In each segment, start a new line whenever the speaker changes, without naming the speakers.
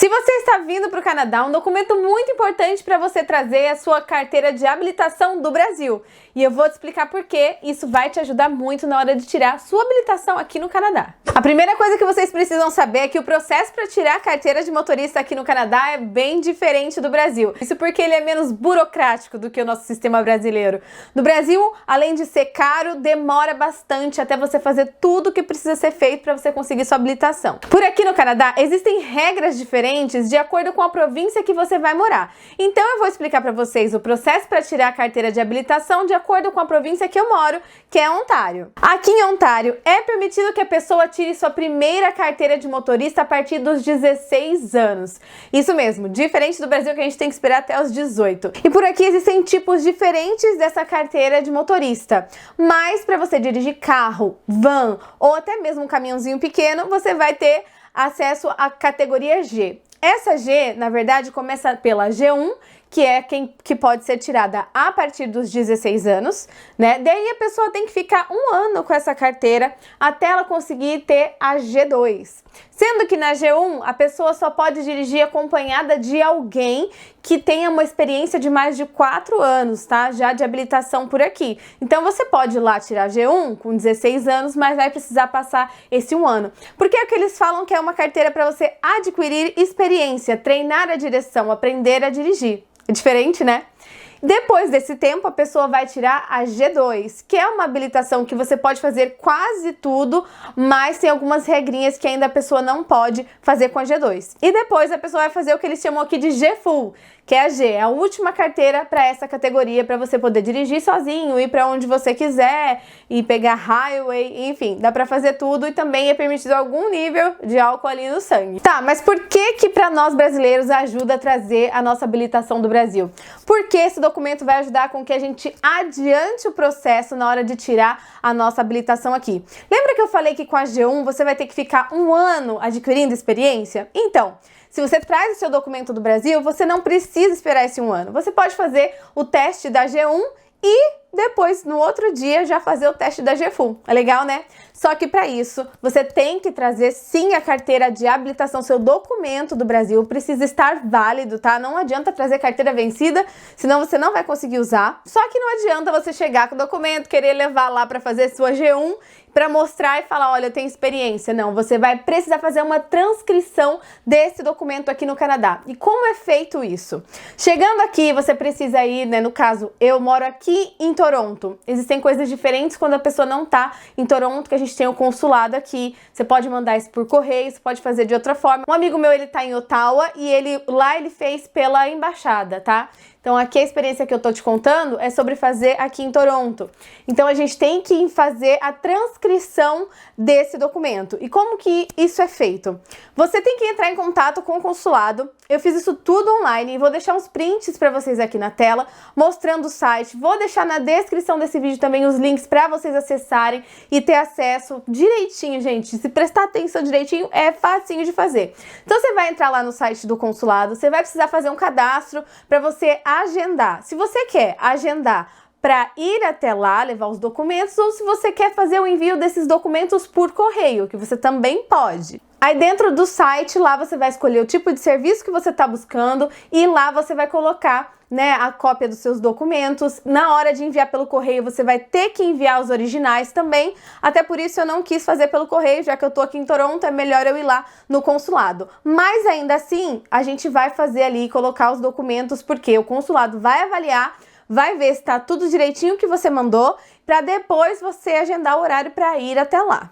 Se você está vindo para o Canadá, um documento muito importante para você trazer é a sua carteira de habilitação do Brasil. E eu vou te explicar por que isso vai te ajudar muito na hora de tirar sua habilitação aqui no Canadá. A primeira coisa que vocês precisam saber é que o processo para tirar a carteira de motorista aqui no Canadá é bem diferente do Brasil. Isso porque ele é menos burocrático do que o nosso sistema brasileiro. No Brasil, além de ser caro, demora bastante até você fazer tudo o que precisa ser feito para você conseguir sua habilitação. Por aqui no Canadá, existem regras diferentes de acordo com a província que você vai morar. Então eu vou explicar para vocês o processo para tirar a carteira de habilitação de acordo com a província que eu moro, que é Ontário. Aqui em Ontário, é permitido que a pessoa tire sua primeira carteira de motorista a partir dos 16 anos. Isso mesmo, diferente do Brasil que a gente tem que esperar até os 18. E por aqui existem tipos diferentes dessa carteira de motorista. Mas para você dirigir carro, van ou até mesmo um caminhãozinho pequeno, você vai ter acesso à categoria G. Essa G, na verdade, começa pela G1, que é que pode ser tirada a partir dos 16 anos, né? Daí a pessoa tem que ficar um ano com essa carteira até ela conseguir ter a G2. Sendo que na G1 a pessoa só pode dirigir acompanhada de alguém que tenha uma experiência de mais de 4 anos, tá? Já de habilitação por aqui. Então você pode ir lá tirar a G1 com 16 anos, mas vai precisar passar esse um ano. Porque é o que eles falam que é uma carteira para você adquirir experiência, treinar a direção, aprender a dirigir. É diferente, né? Depois desse tempo, a pessoa vai tirar a G2, que é uma habilitação que você pode fazer quase tudo, mas tem algumas regrinhas que ainda a pessoa não pode fazer com a G2. E depois a pessoa vai fazer o que eles chamam aqui de G-Full, que é a G, a última carteira para essa categoria, para você poder dirigir sozinho, ir para onde você quiser, e pegar highway, enfim, dá para fazer tudo e também é permitido algum nível de álcool ali no sangue. Tá, mas por que para nós brasileiros ajuda a trazer a nossa habilitação do Brasil? Porque esse documento vai ajudar com que a gente adiante o processo na hora de tirar a nossa habilitação aqui. Lembra que eu falei que com a G1 você vai ter que ficar um ano adquirindo experiência? Então, se você traz o seu documento do Brasil, você não precisa esperar esse um ano. Você pode fazer o teste da G1 e depois, no outro dia, já fazer o teste da G-Full. É legal, né? Só que para isso, você tem que trazer sim a carteira de habilitação, seu documento do Brasil precisa estar válido, tá? Não adianta trazer carteira vencida, senão você não vai conseguir usar. Só que não adianta você chegar com o documento, querer levar lá para fazer sua G1, para mostrar e falar, olha, eu tenho experiência. Não, você vai precisar fazer uma transcrição desse documento aqui no Canadá. E como é feito isso? Chegando aqui, você precisa ir, né? No caso, eu moro aqui em Toronto. Existem coisas diferentes quando a pessoa não tá em Toronto, que a gente tem o consulado aqui. Você pode mandar isso por correio, você pode fazer de outra forma. Um amigo meu, ele tá em Ottawa e lá ele fez pela embaixada, tá? Então aqui a experiência que eu tô te contando é sobre fazer aqui em Toronto. Então a gente tem que fazer a transcrição desse documento. E como que isso é feito? Você tem que entrar em contato com o consulado. Eu fiz isso tudo online e vou deixar uns prints para vocês aqui na tela, mostrando o site. Vou deixar na descrição desse vídeo também os links para vocês acessarem e ter acesso direitinho, gente. Se prestar atenção direitinho, é facinho de fazer. Então você vai entrar lá no site do consulado, você vai precisar fazer um cadastro para você agendar. Se você quer agendar para ir até lá, levar os documentos, ou se você quer fazer o envio desses documentos por correio, que você também pode. Aí dentro do site, lá você vai escolher o tipo de serviço que você está buscando e lá você vai colocar, né, a cópia dos seus documentos. Na hora de enviar pelo correio, você vai ter que enviar os originais também. Até por isso eu não quis fazer pelo correio, já que eu tô aqui em Toronto, é melhor eu ir lá no consulado. Mas ainda assim, a gente vai fazer ali, colocar os documentos, porque o consulado vai avaliar, vai ver se tá tudo direitinho que você mandou, para depois você agendar o horário para ir até lá.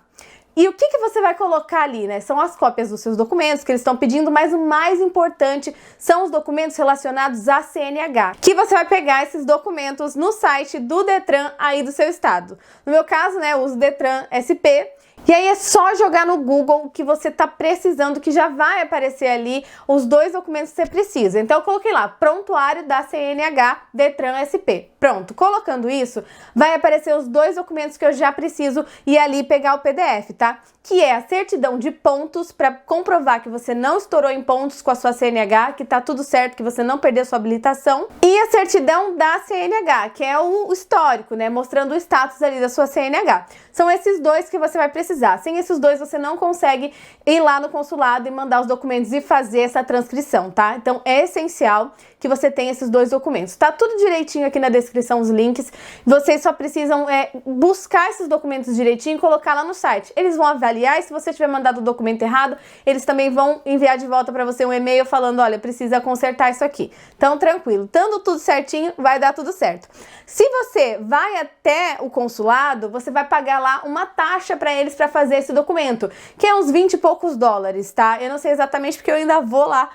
E o que você vai colocar ali, né? São as cópias dos seus documentos que eles estão pedindo, mas o mais importante são os documentos relacionados à CNH, que você vai pegar esses documentos no site do Detran aí do seu estado. No meu caso, né, eu uso Detran SP. E aí é só jogar no Google o que você tá precisando, que já vai aparecer ali os dois documentos que você precisa. Então eu coloquei lá, prontuário da CNH Detran SP. Pronto, colocando isso, vai aparecer os dois documentos que eu já preciso e ali pegar o PDF, tá? Que é a certidão de pontos, para comprovar que você não estourou em pontos com a sua CNH, que tá tudo certo, que você não perdeu sua habilitação. E a certidão da CNH, que é o histórico, né? Mostrando o status ali da sua CNH. São esses dois que você vai precisar. Sem esses dois, você não consegue ir lá no consulado e mandar os documentos e fazer essa transcrição, tá? Então, é essencial que você tenha esses dois documentos. Tá tudo direitinho aqui na descrição, os links. Vocês só precisam buscar esses documentos direitinho e colocar lá no site. Eles vão avaliar e se você tiver mandado o documento errado, eles também vão enviar de volta para você um e-mail falando, olha, precisa consertar isso aqui. Então, tranquilo. Estando tudo certinho, vai dar tudo certo. Se você vai até o consulado, você vai pagar lá uma taxa para eles para fazer esse documento, que é uns 20 e poucos dólares, tá? Eu não sei exatamente porque eu ainda vou lá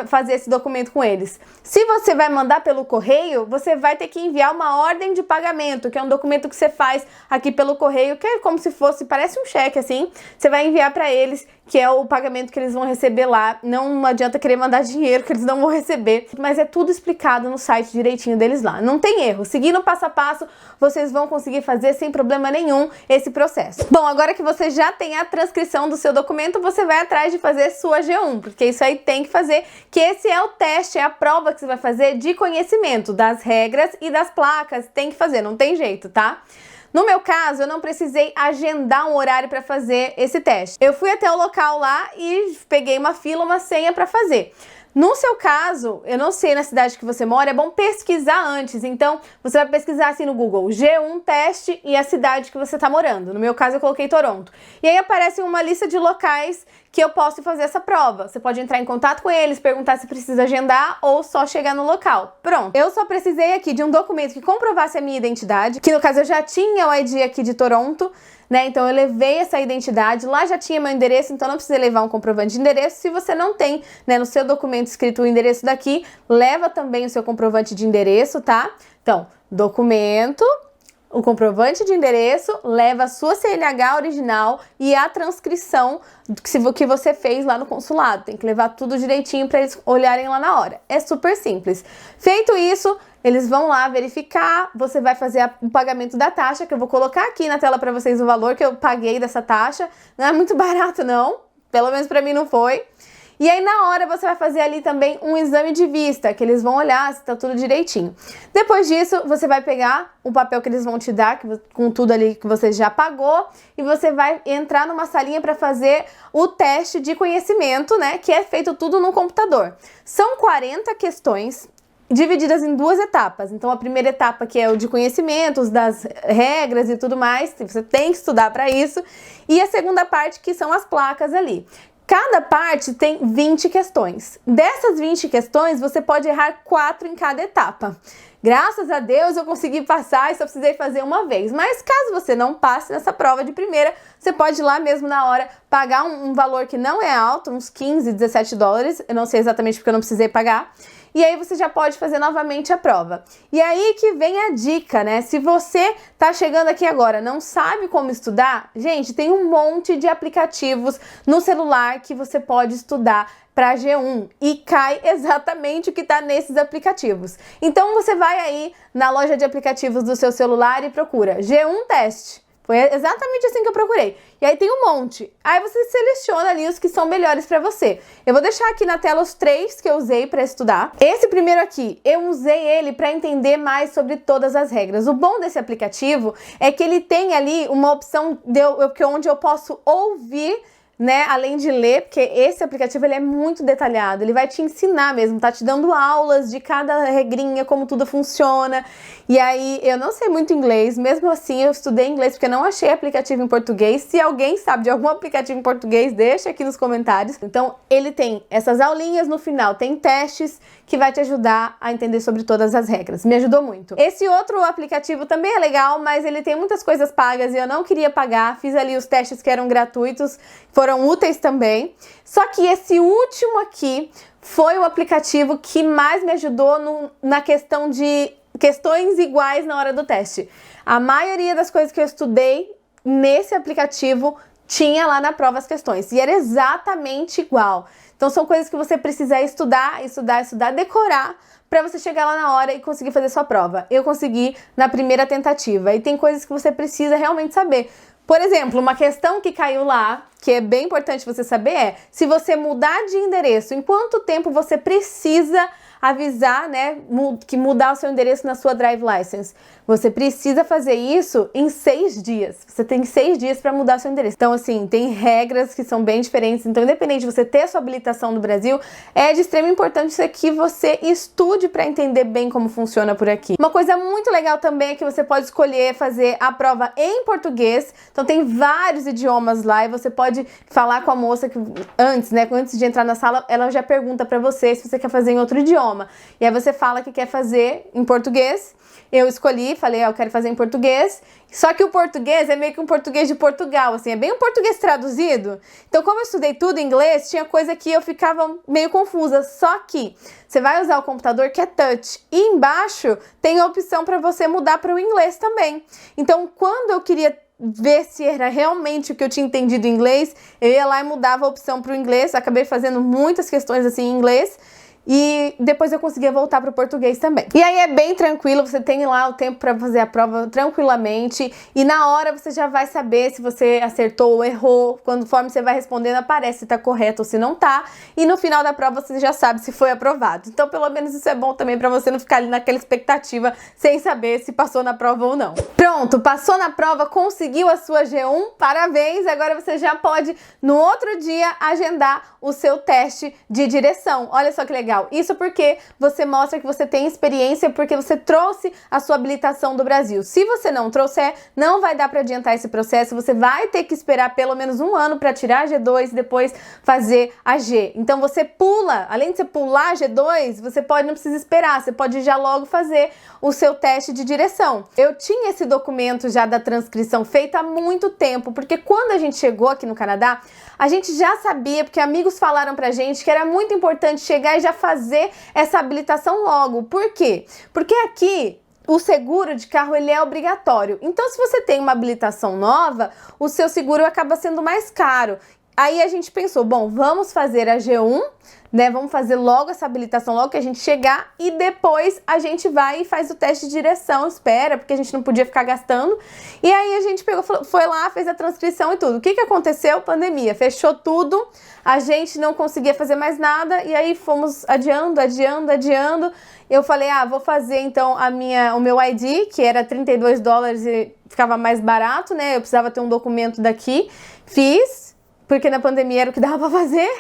fazer esse documento com eles. Se você vai mandar pelo correio, você vai ter que enviar uma ordem de pagamento, que é um documento que você faz aqui pelo correio, que é como se fosse, parece um cheque assim, você vai enviar para eles, que é o pagamento que eles vão receber lá. Não adianta querer mandar dinheiro, que eles não vão receber, mas é tudo explicado no site direitinho deles lá. Não tem erro. Seguindo o passo a passo, vocês vão conseguir fazer sem problema nenhum esse processo. Bom, agora que você já tem a transcrição do seu documento, você vai atrás de fazer sua G1, porque isso aí tem que fazer, que esse é o teste, é a prova que você vai fazer de conhecimento das regras e das placas. Tem que fazer, não tem jeito, tá? No meu caso, eu não precisei agendar um horário para fazer esse teste. Eu fui até o local lá e peguei uma fila, uma senha para fazer. No seu caso, eu não sei na cidade que você mora, é bom pesquisar antes. Então, você vai pesquisar assim no Google, G1 teste e a cidade que você está morando. No meu caso, eu coloquei Toronto. E aí aparece uma lista de locais que eu posso fazer essa prova. Você pode entrar em contato com eles, perguntar se precisa agendar ou só chegar no local. Pronto. Eu só precisei aqui de um documento que comprovasse a minha identidade, que no caso eu já tinha o ID aqui de Toronto, né? Então eu levei essa identidade, lá já tinha meu endereço, então não precisa levar um comprovante de endereço. Se você não tem, né, no seu documento escrito o endereço daqui, leva também o seu comprovante de endereço, tá? Então, documento, o comprovante de endereço, leva a sua CNH original e a transcrição que você fez lá no consulado. Tem que levar tudo direitinho para eles olharem lá na hora. É super simples. Feito isso, eles vão lá verificar, você vai fazer o pagamento da taxa, que eu vou colocar aqui na tela para vocês o valor que eu paguei dessa taxa. Não é muito barato não, pelo menos para mim não foi. E aí na hora você vai fazer ali também um exame de vista, que eles vão olhar se tá tudo direitinho. Depois disso, você vai pegar o papel que eles vão te dar, com tudo ali que você já pagou, e você vai entrar numa salinha para fazer o teste de conhecimento, né, que é feito tudo no computador. São 40 questões, divididas em duas etapas. Então, a primeira etapa, que é o de conhecimentos, das regras e tudo mais, você tem que estudar para isso. E a segunda parte, que são as placas ali. Cada parte tem 20 questões. Dessas 20 questões, você pode errar 4 em cada etapa. Graças a Deus eu consegui passar e só precisei fazer uma vez. Mas caso você não passe nessa prova de primeira, você pode ir lá mesmo na hora pagar um valor que não é alto, uns 15, 17 dólares. Eu não sei exatamente porque eu não precisei pagar. E aí você já pode fazer novamente a prova. E aí que vem a dica, né? Se você tá chegando aqui agora, não sabe como estudar, gente, tem um monte de aplicativos no celular que você pode estudar para G1 e cai exatamente o que está nesses aplicativos. Então você vai aí na loja de aplicativos do seu celular e procura G1 teste. Foi exatamente assim que eu procurei. E aí tem um monte. Aí você seleciona ali os que são melhores para você. Eu vou deixar aqui na tela os 3 que eu usei para estudar. Esse primeiro aqui, eu usei ele para entender mais sobre todas as regras. O bom desse aplicativo é que ele tem ali uma opção onde eu posso ouvir, né, além de ler, porque esse aplicativo ele é muito detalhado, ele vai te ensinar mesmo, tá te dando aulas de cada regrinha, como tudo funciona. E aí, eu não sei muito inglês, mesmo assim eu estudei inglês porque eu não achei aplicativo em português. Se alguém sabe de algum aplicativo em português, deixa aqui nos comentários. Então, ele tem essas aulinhas, no final tem testes que vai te ajudar a entender sobre todas as regras. Me ajudou muito. Esse outro aplicativo também é legal, mas ele tem muitas coisas pagas e eu não queria pagar. Fiz ali os testes que eram gratuitos, foram úteis também. Só que esse último aqui foi o aplicativo que mais me ajudou na questão de questões iguais na hora do teste. A maioria das coisas que eu estudei nesse aplicativo tinha lá na prova as questões e era exatamente igual. Então são coisas que você precisa estudar, decorar para você chegar lá na hora e conseguir fazer sua prova. Eu consegui na primeira tentativa e tem coisas que você precisa realmente saber. Por exemplo, uma questão que caiu lá, que é bem importante você saber é, se você mudar de endereço, em quanto tempo você precisa avisar, né, que mudar o seu endereço na sua Drive License. Você precisa fazer isso em 6 dias. Você tem 6 dias para mudar o seu endereço. Então, assim, tem regras que são bem diferentes. Então, independente de você ter a sua habilitação no Brasil, é de extrema importância que você estude para entender bem como funciona por aqui. Uma coisa muito legal também é que você pode escolher fazer a prova em português. Então, tem vários idiomas lá e você pode falar com a moça que antes, né, antes de entrar na sala, ela já pergunta para você se você quer fazer em outro idioma. E aí você fala que quer fazer em português. Eu escolhi, falei, eu quero fazer em português. Só que o português é meio que um português de Portugal, assim, é bem um português traduzido. Então, como eu estudei tudo em inglês, tinha coisa que eu ficava meio confusa. Só que você vai usar o computador que é touch. E embaixo tem a opção para você mudar para o inglês também. Então, quando eu queria ver se era realmente o que eu tinha entendido em inglês, eu ia lá e mudava a opção para o inglês. Acabei fazendo muitas questões assim em inglês. E depois eu conseguia voltar para o português também. E aí é bem tranquilo, você tem lá o tempo para fazer a prova tranquilamente e na hora você já vai saber se você acertou ou errou. Conforme você vai respondendo, aparece se tá correto ou se não tá. E no final da prova você já sabe se foi aprovado. Então pelo menos isso é bom também para você não ficar ali naquela expectativa sem saber se passou na prova ou não. Pronto, passou na prova, conseguiu a sua G1, parabéns! Agora você já pode no outro dia agendar o seu teste de direção. Olha só que legal. Isso porque você mostra que você tem experiência, porque você trouxe a sua habilitação do Brasil. Se você não trouxer, não vai dar para adiantar esse processo, você vai ter que esperar pelo menos 1 ano para tirar a G2 e depois fazer a G. Então você pula, além de você pular a G2, você não precisa esperar, você pode já logo fazer o seu teste de direção. Eu tinha esse documento já da transcrição feito há muito tempo, porque quando a gente chegou aqui no Canadá, a gente já sabia, porque amigos falaram pra gente que era muito importante chegar e já fazer essa habilitação logo. Por quê? Porque aqui o seguro de carro ele é obrigatório. Então, se você tem uma habilitação nova, o seu seguro acaba sendo mais caro. Aí a gente pensou, bom, vamos fazer a G1, né? Vamos fazer logo essa habilitação, logo que a gente chegar, e depois a gente vai e faz o teste de direção, espera, porque a gente não podia ficar gastando. E aí a gente pegou, foi lá, fez a transcrição e tudo. O que aconteceu? Pandemia, fechou tudo, a gente não conseguia fazer mais nada, e aí fomos adiando. Eu falei, vou fazer então o meu ID, que era $32 e ficava mais barato, né? Eu precisava ter um documento daqui, fiz, porque na pandemia era o que dava pra fazer.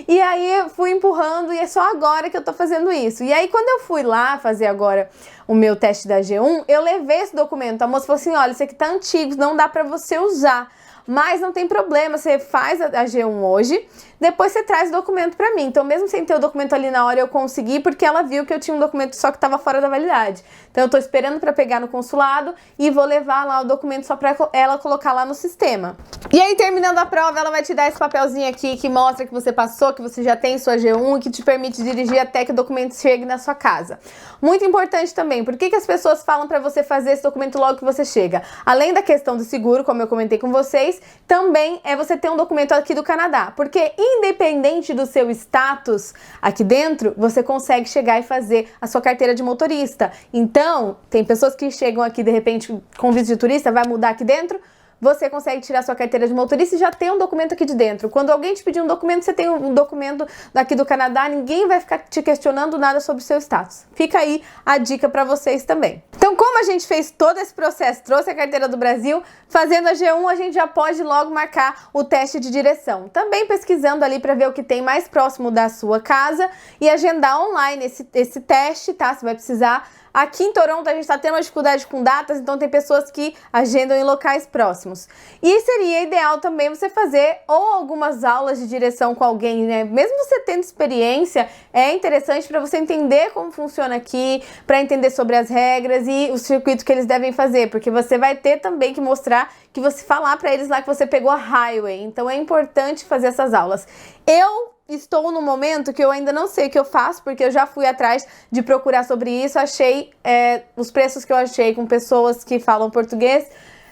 E aí eu fui empurrando e é só agora que eu tô fazendo isso. E aí quando eu fui lá fazer agora o meu teste da G1, eu levei esse documento. A moça falou assim, olha, isso aqui tá antigo, não dá pra você usar. Mas não tem problema, você faz a G1 hoje, depois você traz o documento pra mim. Então, mesmo sem ter o documento ali na hora, eu consegui, porque ela viu que eu tinha um documento só que estava fora da validade. Então, eu tô esperando pra pegar no consulado e vou levar lá o documento só pra ela colocar lá no sistema. E aí, terminando a prova, ela vai te dar esse papelzinho aqui que mostra que você passou, que você já tem sua G1 e que te permite dirigir até que o documento chegue na sua casa. Muito importante também, por que as pessoas falam pra você fazer esse documento logo que você chega? Além da questão do seguro, como eu comentei com vocês, também é você ter um documento aqui do Canadá, porque independente do seu status aqui dentro, você consegue chegar e fazer a sua carteira de motorista. Então, tem pessoas que chegam aqui de repente com visto de turista, vai mudar aqui dentro, você consegue tirar sua carteira de motorista e já tem um documento aqui de dentro. Quando alguém te pedir um documento, você tem um documento daqui do Canadá, ninguém vai ficar te questionando nada sobre o seu status. Fica aí a dica para vocês também. Então, como a gente fez todo esse processo, trouxe a carteira do Brasil, fazendo a G1, a gente já pode logo marcar o teste de direção. Também pesquisando ali para ver o que tem mais próximo da sua casa e agendar online esse teste, tá? Você vai precisar. Aqui em Toronto a gente está tendo uma dificuldade com datas, então tem pessoas que agendam em locais próximos. E seria ideal também você fazer ou algumas aulas de direção com alguém, né? Mesmo você tendo experiência, é interessante para você entender como funciona aqui, para entender sobre as regras e o circuito que eles devem fazer, porque você vai ter também que mostrar que você falar para eles lá que você pegou a highway. Então é importante fazer essas aulas. Eu estou no momento que eu ainda não sei o que eu faço, porque eu já fui atrás de procurar sobre isso, achei os preços que eu achei com pessoas que falam português,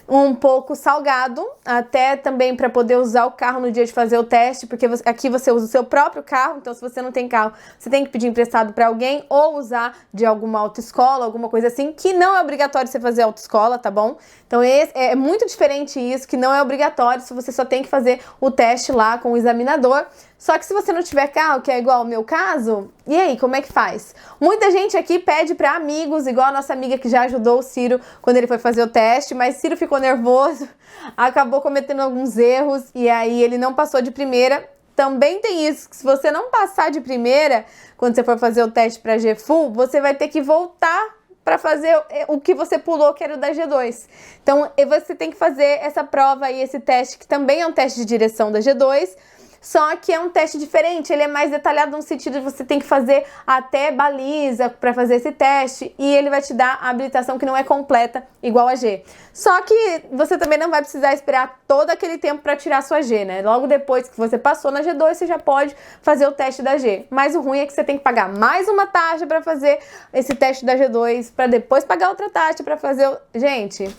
um pouco salgado, até também para poder usar o carro no dia de fazer o teste, porque aqui você usa o seu próprio carro, então se você não tem carro, você tem que pedir emprestado para alguém ou usar de alguma autoescola, alguma coisa assim, que não é obrigatório você fazer autoescola, tá bom? Então é muito diferente isso, que não é obrigatório, se você só tem que fazer o teste lá com o examinador. Só que se você não tiver carro, que é igual ao meu caso, e aí, como é que faz? Muita gente aqui pede para amigos, igual a nossa amiga que já ajudou o Ciro quando ele foi fazer o teste, mas Ciro ficou nervoso, acabou cometendo alguns erros e aí ele não passou de primeira. Também tem isso, que se você não passar de primeira, quando você for fazer o teste para G-Full, você vai ter que voltar para fazer o que você pulou, que era o da G2. Então, você tem que fazer essa prova aí, esse teste, que também é um teste de direção da G2, só que é um teste diferente, ele é mais detalhado no sentido de você tem que fazer até baliza para fazer esse teste e ele vai te dar a habilitação que não é completa igual a G. Só que você também não vai precisar esperar todo aquele tempo para tirar a sua G, né? Logo depois que você passou na G2, você já pode fazer o teste da G. Mas o ruim é que você tem que pagar mais uma taxa para fazer esse teste da G2, para depois pagar outra taxa para fazer o... Gente,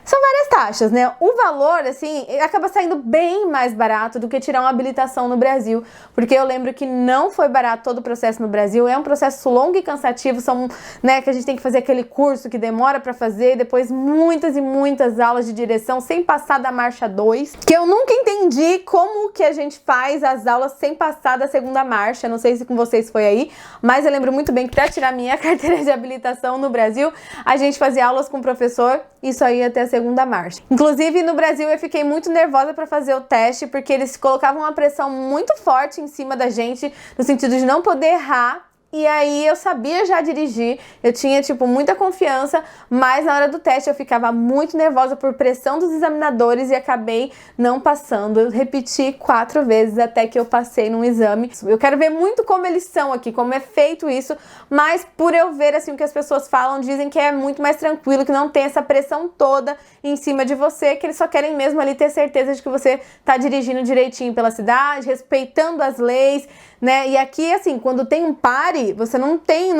são várias taxas, né? O valor, assim, acaba saindo bem mais barato do que tirar uma habilitação no Brasil, porque eu lembro que não foi barato todo o processo no Brasil, é um processo longo e cansativo, são, né, que a gente tem que fazer aquele curso que demora para fazer, depois muitas e muitas aulas de direção sem passar da marcha 2, que eu nunca entendi como que a gente faz as aulas sem passar da segunda marcha, não sei se com vocês foi aí, mas eu lembro muito bem que para tirar minha carteira de habilitação no Brasil, a gente fazia aulas com o professor, isso aí até a segunda marcha. Inclusive, no Brasil, eu fiquei muito nervosa para fazer o teste, porque eles colocavam uma pressão muito forte em cima da gente, no sentido de não poder errar. E aí eu sabia já dirigir, eu tinha, tipo, muita confiança, mas na hora do teste eu ficava muito nervosa por pressão dos examinadores e acabei não passando. Eu repeti 4 vezes até que eu passei num exame. Eu quero ver muito como eles são aqui, como é feito isso, mas por eu ver, assim, o que as pessoas falam, dizem que é muito mais tranquilo, que não tem essa pressão toda em cima de você, que eles só querem mesmo ali ter certeza de que você tá dirigindo direitinho pela cidade, respeitando as leis, né? E aqui, assim, quando tem um pare, você não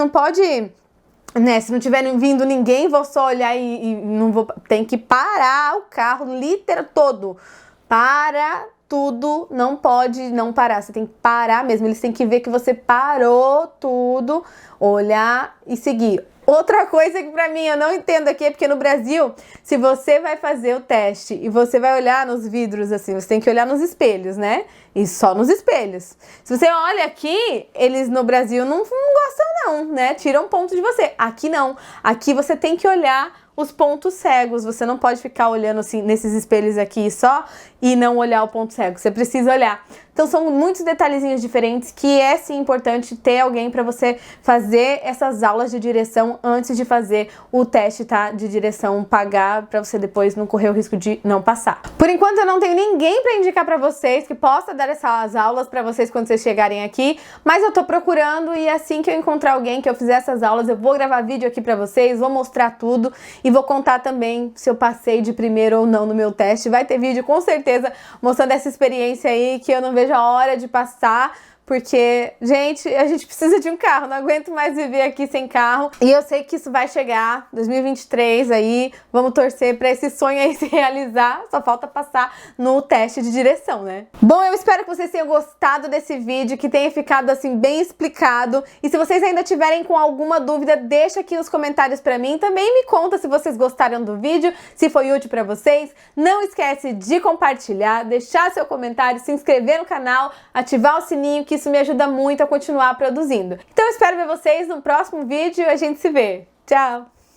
pode, né? Se não tiver vindo ninguém, vou só olhar e não vou. Tem que parar o carro, literal todo. Para tudo, não pode não parar. Você tem que parar mesmo. Eles têm que ver que você parou tudo, olhar e seguir. Outra coisa que pra mim eu não entendo aqui é porque no Brasil, se você vai fazer o teste e você vai olhar nos vidros assim, você tem que olhar nos espelhos, né? E só nos espelhos. Se você olha aqui, eles no Brasil não gostam não, né? Tiram ponto de você. Aqui não. Aqui você tem que olhar os pontos cegos. Você não pode ficar olhando assim nesses espelhos aqui só e não olhar o ponto cego. Você precisa olhar. Então são muitos detalhezinhos diferentes que é sim importante ter alguém para você fazer essas aulas de direção antes de fazer o teste, tá? De direção, pagar para você depois não correr o risco de não passar. Por enquanto eu não tenho ninguém para indicar para vocês que possa dar essas aulas para vocês quando vocês chegarem aqui, mas eu tô procurando e assim que eu encontrar alguém que eu fizer essas aulas, eu vou gravar vídeo aqui para vocês, vou mostrar tudo e vou contar também se eu passei de primeiro ou não no meu teste. Vai ter vídeo com certeza mostrando essa experiência aí que eu não vejo a hora de passar, porque, gente, a gente precisa de um carro, não aguento mais viver aqui sem carro. E eu sei que isso vai chegar, 2023 aí, vamos torcer pra esse sonho aí se realizar, só falta passar no teste de direção, né? Bom, eu espero que vocês tenham gostado desse vídeo, que tenha ficado, assim, bem explicado. E se vocês ainda tiverem com alguma dúvida, deixa aqui nos comentários pra mim. Também me conta se vocês gostaram do vídeo, se foi útil pra vocês. Não esquece de compartilhar, deixar seu comentário, se inscrever no canal, ativar o sininho, que isso me ajuda muito a continuar produzindo. Então eu espero ver vocês no próximo vídeo e a gente se vê. Tchau!